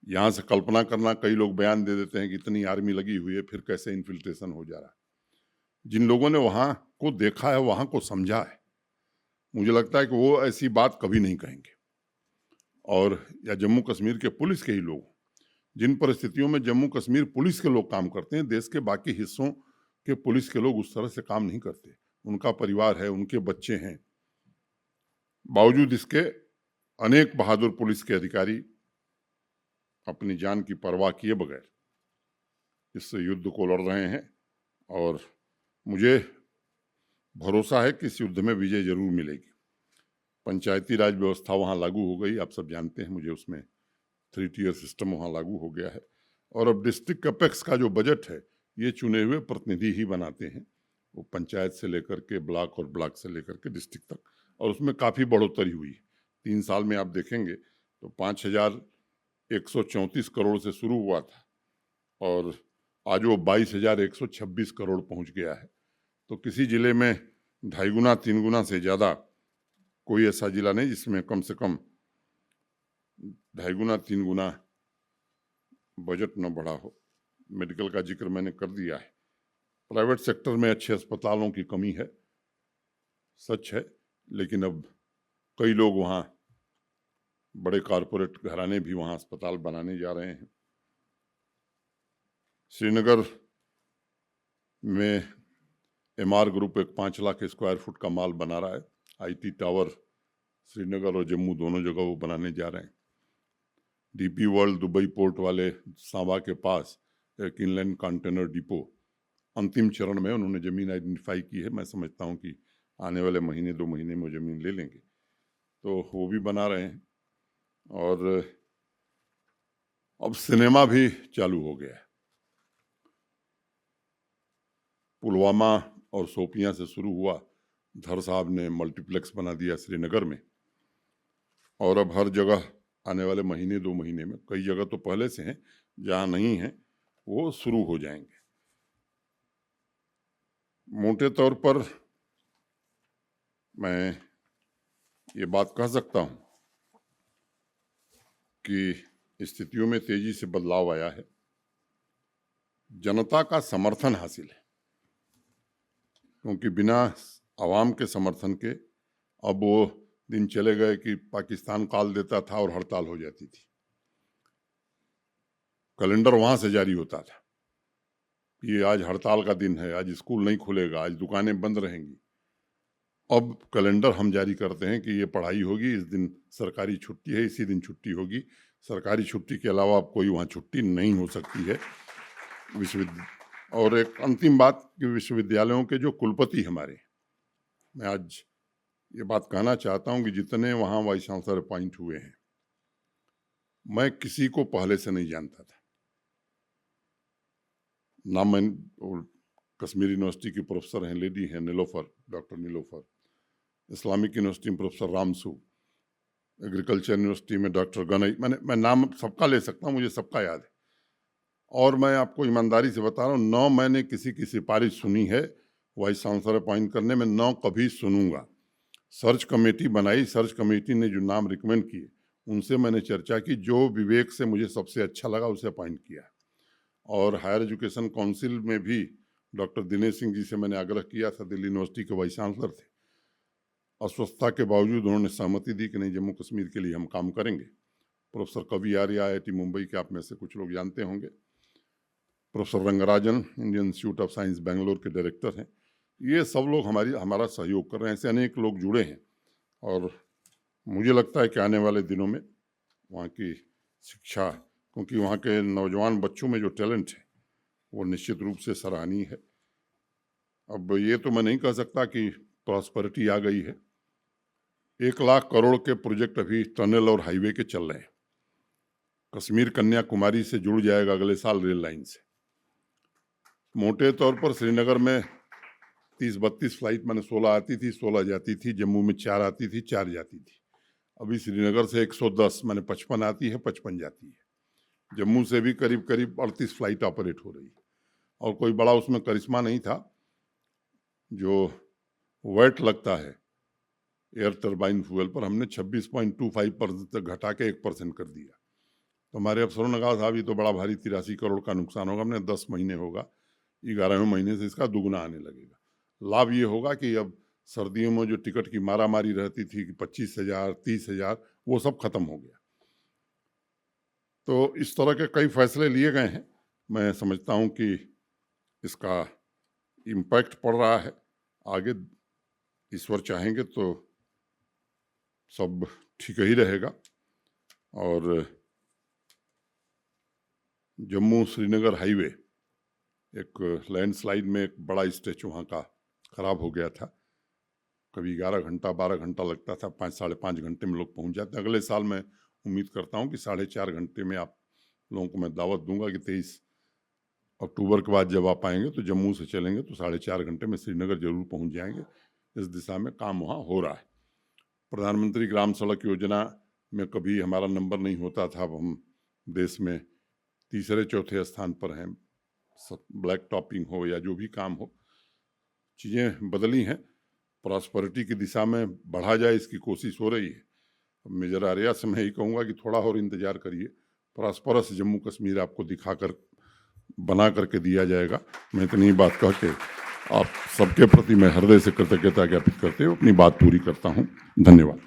यहाँ से कल्पना करना, कई लोग बयान दे देते हैं कि इतनी आर्मी लगी हुई है, फिर कैसे इन्फिल्ट्रेशन हो जा रहा है। जिन लोगों ने वहाँ को देखा है, वहाँ को समझा है, मुझे लगता है कि वो ऐसी बात कभी नहीं कहेंगे। और या जम्मू कश्मीर के पुलिस के ही लोग, जिन परिस्थितियों में जम्मू कश्मीर पुलिस के लोग काम करते हैं, देश के बाकी हिस्सों के पुलिस के लोग उस तरह से काम नहीं करते। उनका परिवार है, उनके बच्चे हैं, बावजूद इसके अनेक बहादुर पुलिस के अधिकारी अपनी जान की परवाह किए बगैर इस युद्ध को लड़ रहे हैं और मुझे भरोसा है कि इस युद्ध में विजय जरूर मिलेगी। पंचायती राज व्यवस्था वहाँ लागू हो गई, आप सब जानते हैं, मुझे उसमें 3 टियर सिस्टम वहाँ लागू हो गया है। और अब डिस्ट्रिक्ट अपेक्स का जो बजट है ये चुने हुए प्रतिनिधि ही बनाते हैं, वो पंचायत से लेकर के ब्लॉक और ब्लॉक से लेकर के डिस्ट्रिक्ट तक, और उसमें काफ़ी बढ़ोतरी हुई। 3 साल में आप देखेंगे तो 5,134 करोड़ से शुरू हुआ था और आज वो 22,126 करोड़ पहुंच गया है। तो किसी जिले में 2.5 गुना 3 गुना से ज़्यादा कोई ऐसा जिला नहीं जिसमें कम से कम 2.5 गुना 3 गुना बजट न बढ़ा हो। मेडिकल का जिक्र मैंने कर दिया है। प्राइवेट सेक्टर में अच्छे अस्पतालों की कमी है, सच है, लेकिन अब कई लोग वहाँ, बड़े कॉरपोरेट घराने भी वहाँ अस्पताल बनाने जा रहे हैं। श्रीनगर में एमआर ग्रुप एक 5 लाख स्क्वायर फुट का माल बना रहा है। आईटी टावर श्रीनगर और जम्मू दोनों जगह वो बनाने जा रहे हैं। डीपी वर्ल्ड दुबई पोर्ट वाले सांबा के पास एक इनलैंड कंटेनर डिपो अंतिम चरण में उन्होंने ज़मीन आइडेंटिफाई की है। मैं समझता हूँ कि आने वाले महीने 2 महीने में ज़मीन ले लेंगे, तो वो भी बना रहे हैं। और अब सिनेमा भी चालू हो गया है। पुलवामा और शोपियां से शुरू हुआ, धर साहब ने मल्टीप्लेक्स बना दिया श्रीनगर में, और अब हर जगह आने वाले महीने 2 महीने में, कई जगह तो पहले से हैं, जहाँ नहीं हैं वो शुरू हो जाएंगे। मोटे तौर पर मैं ये बात कह सकता हूँ कि स्थितियों में तेजी से बदलाव आया है, जनता का समर्थन हासिल है, क्योंकि बिना आवाम के समर्थन के अब वो दिन चले गए कि पाकिस्तान कॉल देता था और हड़ताल हो जाती थी। कैलेंडर वहाँ से जारी होता था, ये आज हड़ताल का दिन है, आज स्कूल नहीं खुलेगा, आज दुकानें बंद रहेंगी। अब कैलेंडर हम जारी करते हैं कि ये पढ़ाई होगी, इस दिन सरकारी छुट्टी है, इसी दिन छुट्टी होगी। सरकारी छुट्टी के अलावा अब कोई वहाँ छुट्टी नहीं हो सकती है। और एक अंतिम बात कि विश्वविद्यालयों के जो कुलपति हमारे, मैं आज ये बात कहना चाहता हूँ कि जितने वहाँ वाइस चांसलर अपॉइंट हुए हैं, मैं किसी को पहले से नहीं जानता था। नाम मैं कश्मीर यूनिवर्सिटी की प्रोफेसर हैं, लेडी हैं Nilofar, doctor Nilofar, Islamic university में प्रोफेसर रामसू, एग्रीकल्चर यूनिवर्सिटी में डॉक्टर गनई, मैं नाम सबका ले सकता हूँ, मुझे सबका याद है। और मैं आपको ईमानदारी से बता रहा हूँ, 9 मैंने किसी की सिफारिश सुनी है वाइस चांसलर अपॉइंट करने में, 9 कभी सुनूंगा। सर्च कमेटी बनाई, सर्च कमेटी ने जो नाम रिकमेंड किए उनसे मैंने चर्चा की, जो विवेक से मुझे सबसे अच्छा लगा उसे अपॉइंट किया। और हायर एजुकेशन काउंसिल में भी डॉक्टर दिनेश सिंह जी से मैंने आग्रह किया था, दिल्ली यूनिवर्सिटी के वाइस चांसलर थे। अस्वस्थता के बावजूद उन्होंने सहमति दी कि नहीं, जम्मू कश्मीर के लिए हम काम करेंगे। प्रोफेसर कवि आर्या IIT मुंबई के, आप में से कुछ लोग जानते होंगे। Professor Rangarajan Indian institute of science Bangalore के डायरेक्टर हैं। ये सब लोग हमारा सहयोग कर रहे हैं, ऐसे अनेक लोग जुड़े हैं। और मुझे लगता है कि आने वाले दिनों में वहाँ की शिक्षा, क्योंकि वहाँ के नौजवान बच्चों में जो टैलेंट है वो निश्चित रूप से सराहनीय है। अब ये तो मैं नहीं कह सकता कि प्रॉस्पेरिटी आ गई है। 1 लाख करोड़ के प्रोजेक्ट अभी टनल और हाईवे के चल रहे हैं। कश्मीर कन्याकुमारी से जुड़ जाएगा अगले साल रेल लाइन से। मोटे तौर पर श्रीनगर में 30-32 फ्लाइट, मैंने 16 आती थी, 16 जाती थी। जम्मू में 4 आती थी, 4 जाती थी। अभी श्रीनगर से 110, मैंने 55 आती है, 55 जाती है। जम्मू से भी करीब करीब 38 फ्लाइट ऑपरेट हो रही है। और कोई बड़ा उसमें करिश्मा नहीं था। जो वेट लगता है एयर टर्बाइन फ्यूल पर, हमने 26.25% तक घटा के 1% कर दिया। तो हमारे अफसरों ने कहा, साहब ये तो बड़ा भारी 83 करोड़ का नुकसान होगा। हमने 10 महीने होगा, 11वें महीने से इसका दुगना आने लगेगा। लाभ ये होगा कि अब सर्दियों में जो टिकट की मारामारी रहती थी कि 25,000 30,000, वो सब खत्म हो गया। तो इस तरह के कई फैसले लिए गए हैं। मैं समझता हूँ कि इसका इम्पैक्ट पड़ रहा है। आगे ईश्वर चाहेंगे तो सब ठीक ही रहेगा। और जम्मू श्रीनगर हाईवे एक लैंडस्लाइड में एक बड़ा स्ट्रेच वहाँ का ख़राब हो गया था। कभी 11 घंटा 12 घंटा लगता था, 5 साढ़े 5 घंटे में लोग पहुँच जाते हैं। अगले साल मैं उम्मीद करता हूँ कि 4.5 घंटे में आप लोगों को मैं दावत दूंगा कि 23 अक्टूबर के बाद जब आप आएंगे तो जम्मू से चलेंगे तो 4.5 घंटे में श्रीनगर जरूर पहुँच जाएंगे। इस दिशा में काम वहाँ हो रहा है। प्रधानमंत्री ग्राम सड़क योजना में कभी हमारा नंबर नहीं होता था, अब हम देश में तीसरे चौथे स्थान पर हैं। ब्लैक टॉपिंग हो या जो भी काम हो, चीज़ें बदली हैं, प्रॉस्पेरिटी की दिशा में बढ़ा जाए इसकी कोशिश हो रही है। मेजर आर्या से मैं यही कहूँगा कि थोड़ा और इंतज़ार करिए, प्रॉस्परस जम्मू कश्मीर आपको दिखाकर बना करके दिया जाएगा। मैं इतनी बात कह के आप सबके प्रति मैं हृदय से कृतज्ञता ज्ञापित करते हुए अपनी बात पूरी करता हूँ। धन्यवाद।